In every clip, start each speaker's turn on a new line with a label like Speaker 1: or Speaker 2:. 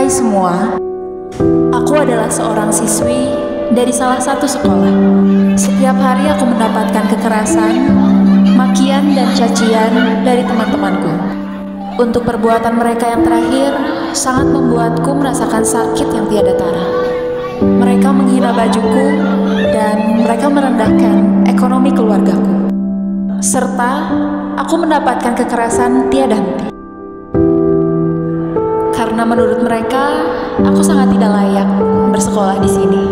Speaker 1: Hai semua, aku adalah seorang siswi dari salah satu sekolah. Setiap hari aku mendapatkan kekerasan, makian dan cacian dari teman-temanku. Untuk perbuatan mereka yang terakhir, sangat membuatku merasakan sakit yang tiada tara. Mereka menghina bajuku dan mereka merendahkan ekonomi keluargaku. Serta aku mendapatkan kekerasan tiada henti. Karena menurut mereka, aku sangat tidak layak bersekolah di sini.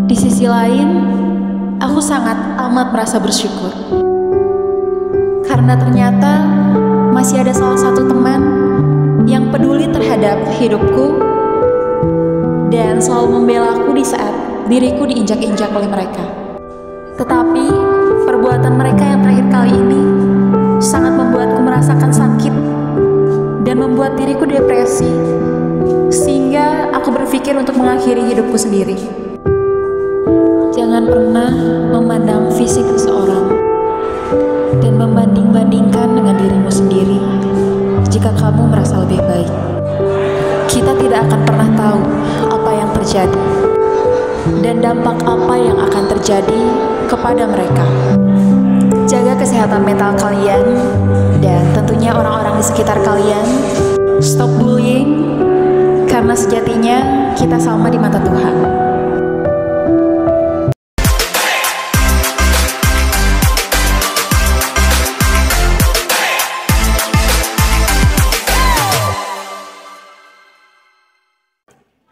Speaker 1: Di sisi lain, aku sangat amat merasa bersyukur. Karena ternyata masih ada salah satu teman yang peduli terhadap hidupku dan selalu membela aku di saat diriku diinjak-injak oleh mereka. Tetapi perbuatan mereka yang terakhir kali ini sangat membuatku merasakan sakit dan membuat diriku depresi, sehingga aku berpikir untuk mengakhiri hidupku sendiri. Jangan pernah memandang fisik seseorang dan membanding-bandingkan dengan dirimu sendiri jika kamu merasa lebih baik. Kita tidak akan pernah tahu apa yang terjadi dan dampak apa yang akan terjadi kepada mereka. Jaga kesehatan mental kalian dan tentunya orang-orang di sekitar kalian. Stop bullying, karena sejatinya kita sama di mata Tuhan.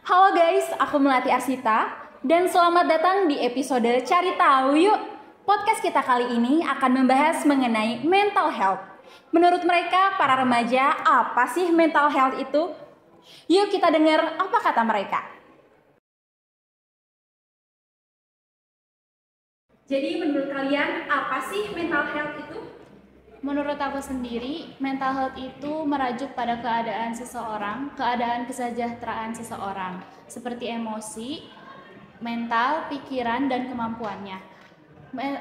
Speaker 2: Halo guys, aku Melati Arsita dan selamat datang di episode Cari Tahu Yuk. Podcast kita kali ini akan membahas mengenai mental health. Menurut mereka, para remaja, apa sih mental health itu? Yuk kita dengar apa kata mereka. Jadi menurut kalian, apa sih mental health itu?
Speaker 3: Menurut aku sendiri, mental health itu merujuk pada keadaan seseorang, keadaan kesejahteraan seseorang, seperti emosi, mental, pikiran, dan kemampuannya.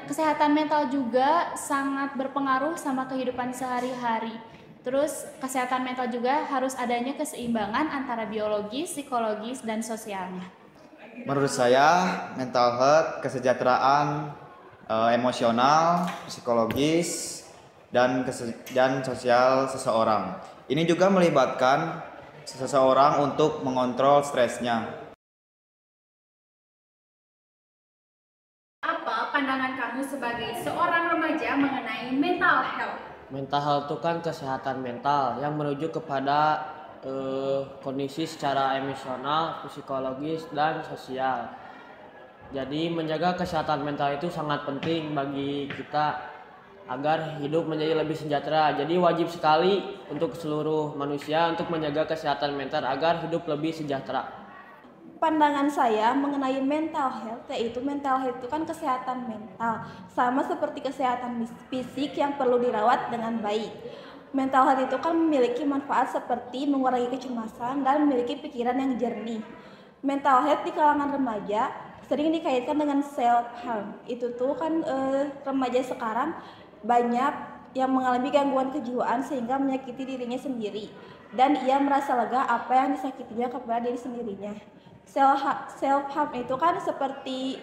Speaker 3: Kesehatan mental juga sangat berpengaruh sama kehidupan sehari-hari. Terus kesehatan mental juga harus adanya keseimbangan antara biologis, psikologis, dan sosialnya.
Speaker 4: Menurut saya, mental health, kesejahteraan emosional, psikologis, dan sosial seseorang. Ini juga melibatkan seseorang untuk mengontrol stresnya.
Speaker 2: Apa pandangan kamu sebagai seorang remaja mengenai mental health?
Speaker 5: Mental health itu kan kesehatan mental yang merujuk kepada kondisi secara emosional, psikologis, dan sosial. Jadi menjaga kesehatan mental itu sangat penting bagi kita agar hidup menjadi lebih sejahtera. Jadi wajib sekali untuk seluruh manusia untuk menjaga kesehatan mental agar hidup lebih sejahtera.
Speaker 6: Pandangan saya mengenai mental health, yaitu mental health itu kan kesehatan mental, sama seperti kesehatan fisik yang perlu dirawat dengan baik. Mental health itu kan memiliki manfaat seperti mengurangi kecemasan dan memiliki pikiran yang jernih. Mental health di kalangan remaja sering dikaitkan dengan self harm. Itu tuh kan remaja sekarang banyak yang mengalami gangguan kejiwaan sehingga menyakiti dirinya sendiri dan ia merasa lega apa yang disakitinya kepada diri sendirinya. Self harm itu kan seperti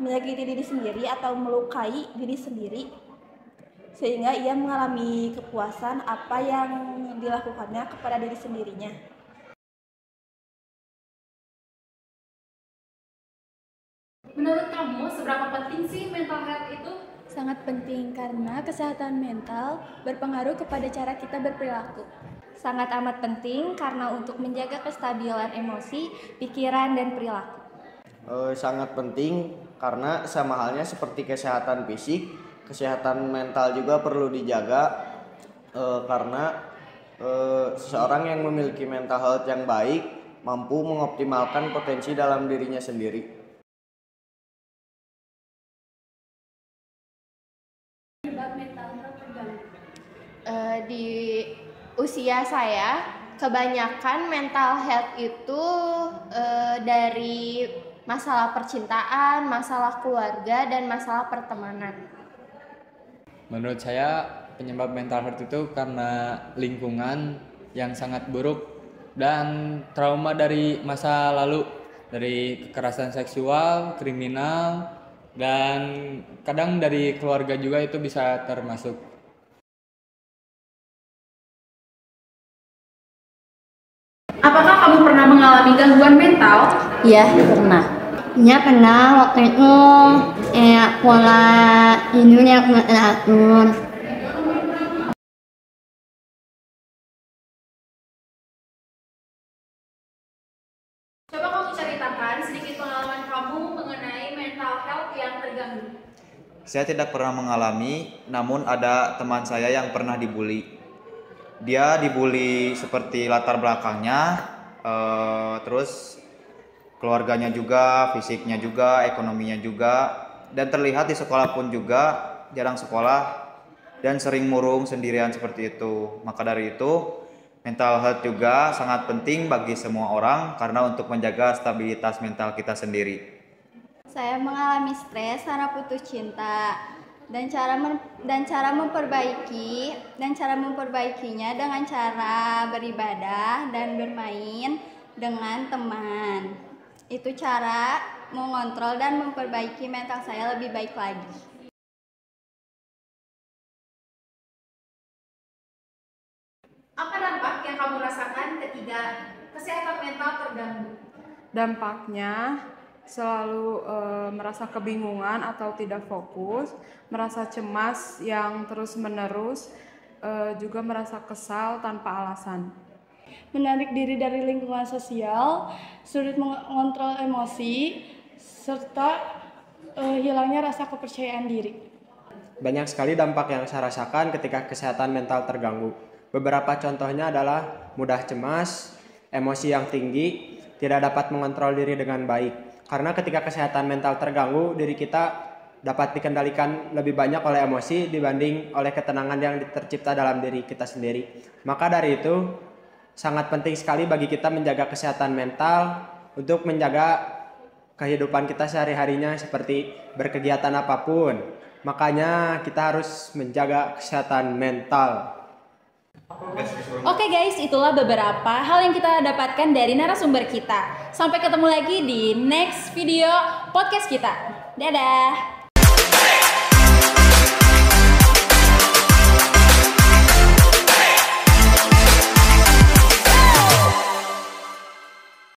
Speaker 6: menyakiti diri sendiri atau melukai diri sendiri sehingga ia mengalami kepuasan apa yang dilakukannya kepada diri sendirinya.
Speaker 2: Menurut kamu, seberapa penting sih mental health itu?
Speaker 3: Sangat penting karena kesehatan mental berpengaruh kepada cara kita berperilaku.
Speaker 7: Sangat amat penting karena untuk menjaga kestabilan emosi, pikiran, dan perilaku.
Speaker 5: Sangat penting karena sama halnya seperti kesehatan fisik, kesehatan mental juga perlu dijaga karena seseorang yang memiliki mental health yang baik mampu mengoptimalkan potensi dalam dirinya sendiri.
Speaker 7: Di usia saya, kebanyakan mental health itu dari masalah percintaan, masalah keluarga, dan masalah pertemanan.
Speaker 8: Menurut saya penyebab mental health itu karena lingkungan yang sangat buruk dan trauma dari masa lalu, dari kekerasan seksual, kriminal, dan kadang dari keluarga juga itu bisa termasuk.
Speaker 2: Apakah kamu pernah mengalami gangguan mental?
Speaker 1: Iya, pernah.
Speaker 9: Ya pernah, waktu itu pola tidurnya kurang teratur.
Speaker 2: Coba kamu ceritakan sedikit pengalaman kamu mengenai mental health yang terganggu.
Speaker 4: Saya tidak pernah mengalami, namun ada teman saya yang pernah dibully. Dia dibully seperti latar belakangnya, terus keluarganya juga, fisiknya juga, ekonominya juga, dan terlihat di sekolah pun juga jarang sekolah dan sering murung sendirian seperti itu. Maka dari itu, mental health juga sangat penting bagi semua orang karena untuk menjaga stabilitas mental kita sendiri.
Speaker 7: Saya mengalami stres karena putus cinta dan cara memperbaikinya dengan cara beribadah dan bermain dengan teman. Itu cara mengontrol dan memperbaiki mental saya lebih baik lagi.
Speaker 2: Apa dampak yang kamu rasakan ketika kesehatan mental terganggu?
Speaker 10: Dampaknya selalu merasa kebingungan atau tidak fokus, merasa cemas yang terus-menerus, juga merasa kesal tanpa alasan.
Speaker 6: Menarik diri dari lingkungan sosial, sulit mengontrol emosi, serta hilangnya rasa kepercayaan diri.
Speaker 11: Banyak sekali dampak yang saya rasakan ketika kesehatan mental terganggu. Beberapa contohnya adalah mudah cemas, emosi yang tinggi, tidak dapat mengontrol diri dengan baik. Karena ketika kesehatan mental terganggu, diri kita dapat dikendalikan lebih banyak oleh emosi dibanding oleh ketenangan yang tercipta dalam diri kita sendiri. Maka dari itu, sangat penting sekali bagi kita menjaga kesehatan mental untuk menjaga kehidupan kita sehari-harinya seperti berkegiatan apapun. Makanya kita harus menjaga kesehatan mental.
Speaker 2: Oke guys, itulah beberapa hal yang kita dapatkan dari narasumber kita. Sampai ketemu lagi di next video podcast kita. Dadah!